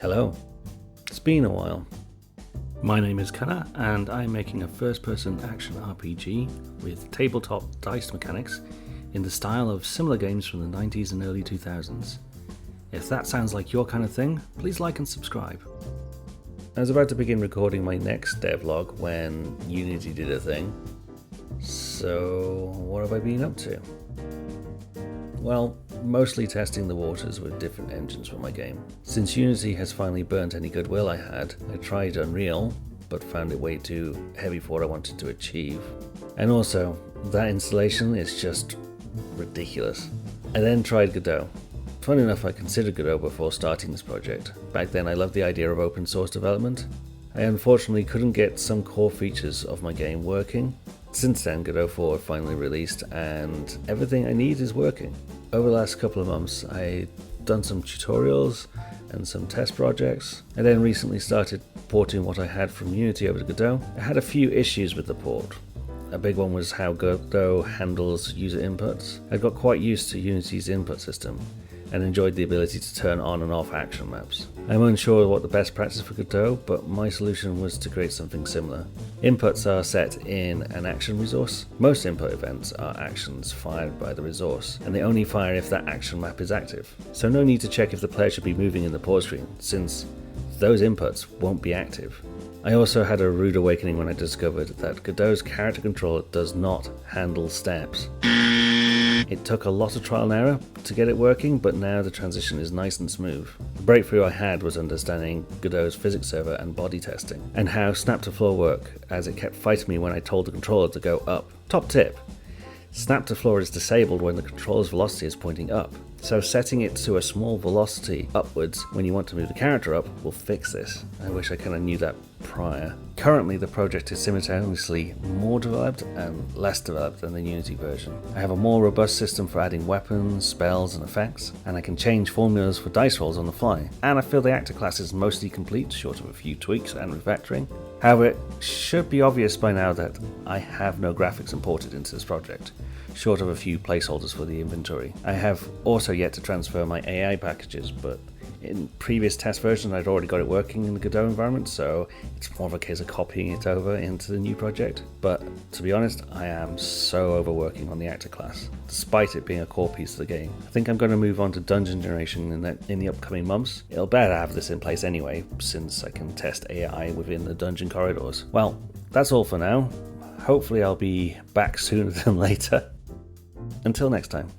Hello, it's been a while. My name is Kana and I'm making a first-person action RPG with tabletop dice mechanics in the style of similar games from the 90s and early 2000s. If that sounds like your kind of thing, please like and subscribe. I was about to begin recording my next devlog when Unity did a thing. So what have I been up to? Well, mostly testing the waters with different engines for my game. Since Unity has finally burnt any goodwill I had, I tried Unreal, but found it way too heavy for what I wanted to achieve. And also, that installation is just ridiculous. I then tried Godot. Funny enough, I considered Godot before starting this project. Back then I loved the idea of open source development. I unfortunately couldn't get some core features of my game working. Since then, Godot 4 finally released and everything I need is working. Over the last couple of months, I've done some tutorials and some test projects. I then recently started porting what I had from Unity over to Godot. I had a few issues with the port. A big one was how Godot handles user inputs. I got quite used to Unity's input system and enjoyed the ability to turn on and off action maps. I'm unsure what the best practice for Godot, but my solution was to create something similar. Inputs are set in an action resource. Most input events are actions fired by the resource, and they only fire if that action map is active. So no need to check if the player should be moving in the pause screen, since those inputs won't be active. I also had a rude awakening when I discovered that Godot's character controller does not handle steps. It took a lot of trial and error to get it working, but now the transition is nice and smooth. The breakthrough I had was understanding Godot's physics server and body testing, and how snap to floor work, as it kept fighting me when I told the controller to go up. Top tip: snap to floor is disabled when the controller's velocity is pointing up, so setting it to a small velocity upwards when you want to move the character up will fix this. I wish I kind of knew that prior. Currently the project is simultaneously more developed and less developed than the Unity version. I have a more robust system for adding weapons, spells and effects, and I can change formulas for dice rolls on the fly. And I feel the actor class is mostly complete, short of a few tweaks and refactoring. However, it should be obvious by now that I have no graphics imported into this project, short of a few placeholders for the inventory. I have also yet to transfer my AI packages, but in previous test versions I'd already got it working in the Godot environment, so it's more of a case of copying it over into the new project. But to be honest, I am so overworking on the actor class, despite it being a core piece of the game. I think I'm going to move on to dungeon generation in the upcoming months. It'll better have this in place anyway, since I can test AI within the dungeon corridors. Well, that's all for now. Hopefully I'll be back sooner than later. Until next time.